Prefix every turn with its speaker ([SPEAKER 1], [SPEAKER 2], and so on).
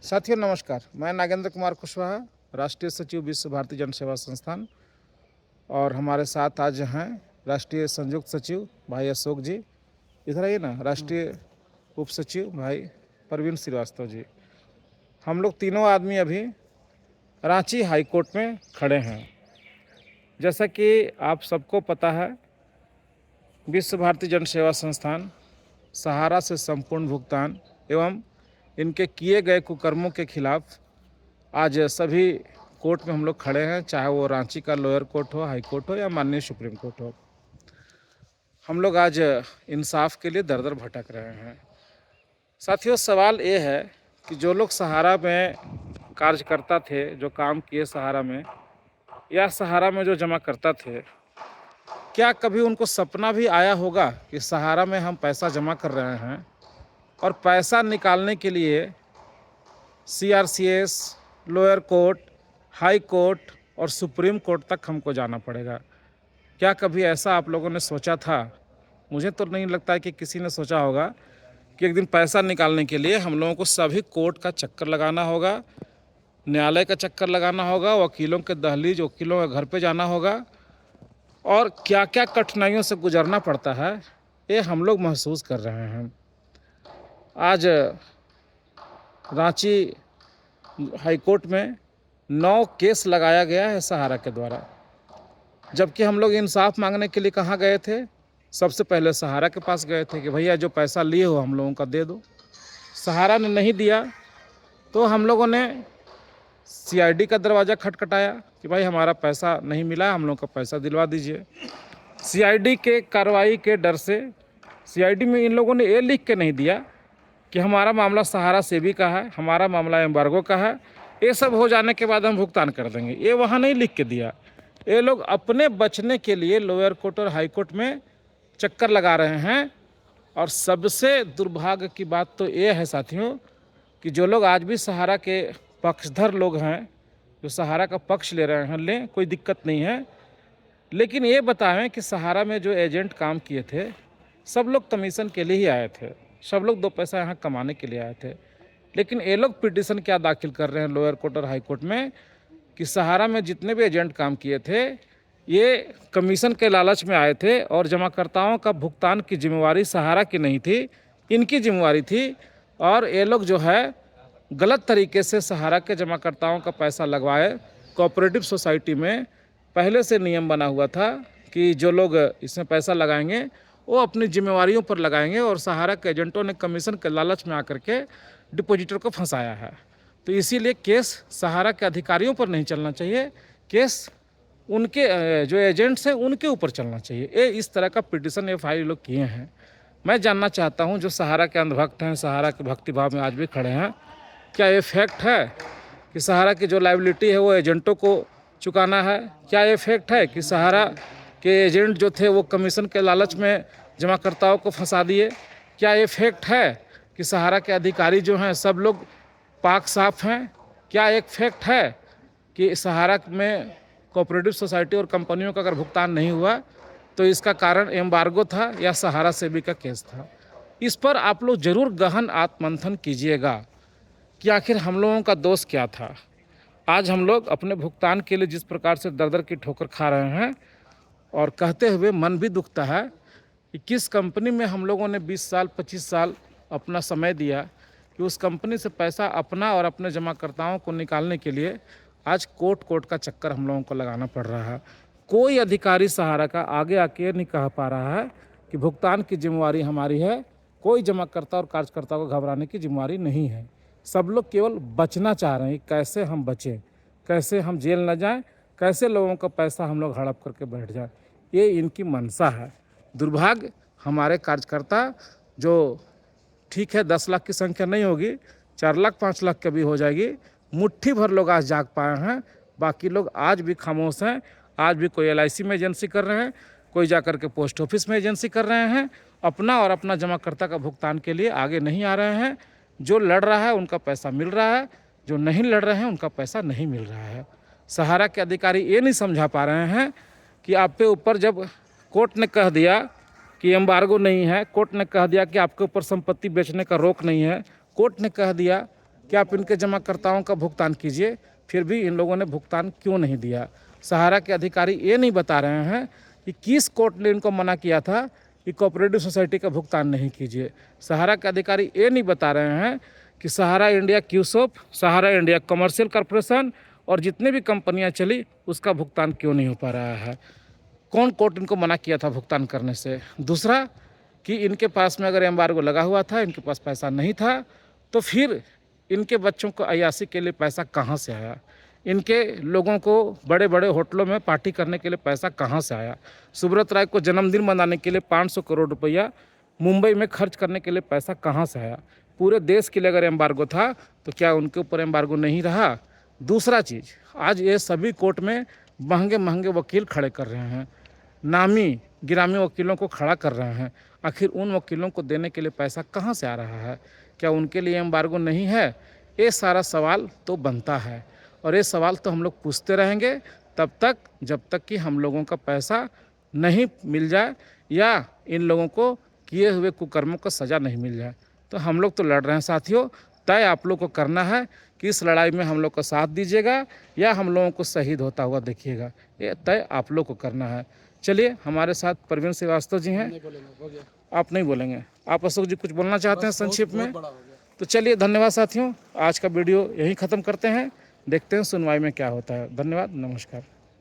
[SPEAKER 1] साथियों नमस्कार, मैं नागेंद्र कुमार कुशवाहा, राष्ट्रीय सचिव विश्व भारती जन सेवा संस्थान। और हमारे साथ आज हैं राष्ट्रीय संयुक्त सचिव भाई अशोक जी। इधर आइए ना, राष्ट्रीय उप सचिव भाई प्रवीण श्रीवास्तव जी। हम लोग तीनों आदमी अभी रांची हाई कोर्ट में खड़े हैं। जैसा कि आप सबको पता है, विश्व भारती जन सेवा संस्थान सहारा से संपूर्ण भुगतान एवं इनके किए गए कुकर्मों के खिलाफ आज सभी कोर्ट में हम लोग खड़े हैं, चाहे वो रांची का लोअर कोर्ट हो, हाई कोर्ट हो या माननीय सुप्रीम कोर्ट हो। हम लोग आज इंसाफ के लिए दर दर भटक रहे हैं। साथियों, सवाल ये है कि जो लोग सहारा में कार्यकर्ता थे, जो काम किए सहारा में या सहारा में जो जमा करता थे, क्या कभी उनको सपना भी आया होगा कि सहारा में हम पैसा जमा कर रहे हैं और पैसा निकालने के लिए CRCS, lower court, high court और सुप्रीम कोर्ट तक हमको जाना पड़ेगा? क्या कभी ऐसा आप लोगों ने सोचा था? मुझे तो नहीं लगता है कि किसी ने सोचा होगा कि एक दिन पैसा निकालने के लिए हम लोगों को सभी कोर्ट का चक्कर लगाना होगा, न्यायालय का चक्कर लगाना होगा, वकीलों के दहलीज, वकीलों के घर पे जाना होगा, और क्या क्या कठिनाइयों से गुजरना पड़ता है ये हम लोग महसूस कर रहे हैं। आज रांची हाई कोर्ट में 9 केस लगाया गया है सहारा के द्वारा, जबकि हम लोग इंसाफ मांगने के लिए कहाँ गए थे? सबसे पहले सहारा के पास गए थे कि भैया जो पैसा लिए हो हम लोगों का दे दो। सहारा ने नहीं दिया तो हम लोगों ने CID का दरवाज़ा खटखटाया कि भाई हमारा पैसा नहीं मिला, हम लोगों का पैसा दिलवा दीजिए। CID के कार्रवाई के डर से CID में इन लोगों ने ये लिख के नहीं दिया कि हमारा मामला सहारा सेबी का है, हमारा मामला एम्बार्गो का है, ये सब हो जाने के बाद हम भुगतान कर देंगे, ये वहाँ नहीं लिख के दिया। ये लोग अपने बचने के लिए लोअर कोर्ट और हाई कोर्ट में चक्कर लगा रहे हैं। और सबसे दुर्भाग्य की बात तो ये है साथियों कि जो लोग आज भी सहारा के पक्षधर लोग हैं, जो सहारा का पक्ष ले रहे हैं, लें, कोई दिक्कत नहीं है, लेकिन ये बताएं कि सहारा में जो एजेंट काम किए थे सब लोग कमीशन के लिए ही आए थे, सब लोग 2 पैसा यहाँ कमाने के लिए आए थे। लेकिन ये लोग पिटीशन क्या दाखिल कर रहे हैं लोअर कोर्ट और हाई कोर्ट में कि सहारा में जितने भी एजेंट काम किए थे ये कमीशन के लालच में आए थे और जमाकर्ताओं का भुगतान की जिम्मेवारी सहारा की नहीं थी, इनकी जिम्मेवारी थी। और ये लोग जो है गलत तरीके से सहारा के जमाकर्ताओं का पैसा लगवाए। कोऑपरेटिव सोसाइटी में पहले से नियम बना हुआ था कि जो लोग इसमें पैसा लगाएंगे वो अपनी जिम्मेवारियों पर लगाएंगे, और सहारा के एजेंटों ने कमीशन के लालच में आकर के डिपॉजिटर को फंसाया है। तो इसीलिए केस सहारा के अधिकारियों पर नहीं चलना चाहिए, केस उनके जो एजेंट्स हैं उनके ऊपर चलना चाहिए। ये इस तरह का पिटीशन FIR लोग किए हैं। मैं जानना चाहता हूं, जो सहारा के अंधभक्त हैं, सहारा के भक्तिभाव में आज भी खड़े हैं, क्या ये फैक्ट है कि सहारा की जो लायबिलिटी है वो एजेंटों को चुकाना है? क्या ये फैक्ट है कि सहारा के एजेंट जो थे वो कमीशन के लालच में जमाकर्ताओं को फंसा दिए? क्या ये फैक्ट है कि सहारा के अधिकारी जो हैं सब लोग पाक साफ हैं? क्या एक फैक्ट है कि सहारा में कोऑपरेटिव सोसाइटी और कंपनियों का अगर भुगतान नहीं हुआ तो इसका कारण एम्बार्गो था या सहारा सेबी का केस था? इस पर आप लोग ज़रूर गहन आत्ममंथन कीजिएगा कि आखिर हम लोगों का दोष क्या था। आज हम लोग अपने भुगतान के लिए जिस प्रकार से दर दर की ठोकर खा रहे हैं, और कहते हुए मन भी दुखता है कि किस कंपनी में हम लोगों ने 20 साल 25 साल अपना समय दिया कि उस कंपनी से पैसा अपना और अपने जमाकर्ताओं को निकालने के लिए आज कोर्ट का चक्कर हम लोगों को लगाना पड़ रहा है। कोई अधिकारी सहारा का आगे आके नहीं कह पा रहा है कि भुगतान की जिम्मेवारी हमारी है। कोई जमाकर्ता और कार्यकर्ता को घबराने की जिम्मेवारी नहीं है। सब लोग केवल बचना चाह रहे हैं, कैसे हम बचें, कैसे हम जेल न जाएं, कैसे लोगों का पैसा हम लोग हड़प करके बैठ जाएं, ये इनकी मंशा है। दुर्भाग्य हमारे कार्यकर्ता, जो ठीक है 10 लाख की संख्या नहीं होगी, 4 लाख 5 लाख की भी हो जाएगी, मुट्ठी भर लोग आज जाग पाए हैं, बाकी लोग आज भी खामोश हैं। आज भी कोई LIC में एजेंसी कर रहे हैं, कोई जाकर के पोस्ट ऑफिस में एजेंसी कर रहे हैं, अपना और अपना जमाकर्ता का भुगतान के लिए आगे नहीं आ रहे हैं। जो लड़ रहा है उनका पैसा मिल रहा है, जो नहीं लड़ रहे हैं उनका पैसा नहीं मिल रहा है। सहारा के अधिकारी ये नहीं समझा पा रहे हैं कि आप पे ऊपर जब कोर्ट ने कह दिया कि एम्बार्गो नहीं है, कोर्ट ने कह दिया कि आपके ऊपर संपत्ति बेचने का रोक नहीं है, कोर्ट ने कह दिया कि आप इनके जमाकर्ताओं का भुगतान कीजिए, फिर भी इन लोगों ने भुगतान क्यों नहीं दिया। सहारा के अधिकारी ये नहीं बता रहे हैं कि किस कोर्ट ने इनको मना किया था कि कोऑपरेटिव सोसाइटी का भुगतान नहीं कीजिए। सहारा के अधिकारी ये नहीं बता रहे हैं कि सहारा इंडिया क्यूसोप, सहारा इंडिया कमर्शियल कॉरपोरेशन और जितने भी कंपनियां चली उसका भुगतान क्यों नहीं हो पा रहा है, कौन कोर्ट इनको मना किया था भुगतान करने से। दूसरा कि इनके पास में अगर एम्बार्गो लगा हुआ था, इनके पास पैसा नहीं था, तो फिर इनके बच्चों को अय्याशी के लिए पैसा कहाँ से आया, इनके लोगों को बड़े बड़े होटलों में पार्टी करने के लिए पैसा कहाँ से आया, सुब्रत राय को जन्मदिन मनाने के लिए 500 करोड़ रुपया मुंबई में खर्च करने के लिए पैसा कहाँ से आया। पूरे देश के लिए अगर एम्बार्गो था तो क्या उनके ऊपर एम्बार्गो नहीं रहा। दूसरा चीज़, आज ये सभी कोर्ट में महंगे महंगे वकील खड़े कर रहे हैं, नामी गिरामी वकीलों को खड़ा कर रहे हैं। आखिर उन वकीलों को देने के लिए पैसा कहाँ से आ रहा है, क्या उनके लिए एम्बार्गो नहीं है। ये सारा सवाल तो बनता है और ये सवाल तो हम लोग पूछते रहेंगे तब तक जब तक कि हम लोगों का पैसा नहीं मिल जाए या इन लोगों को किए हुए कुकर्मों को सज़ा नहीं मिल जाए। तो हम लोग तो लड़ रहे हैं साथियों, तय आप लोग को करना है कि इस लड़ाई में हम लोग का साथ दीजिएगा या हम लोगों को शहीद होता हुआ देखिएगा, ये तय आप लोग को करना है। चलिए, हमारे साथ प्रवीण श्रीवास्तव जी हैं। आप नहीं बोलेंगे, आप अशोक जी कुछ बोलना चाहते हैं संक्षिप्त में? तो चलिए, धन्यवाद साथियों, आज का वीडियो यहीं ख़त्म करते हैं, देखते हैं सुनवाई में क्या होता है। धन्यवाद, नमस्कार।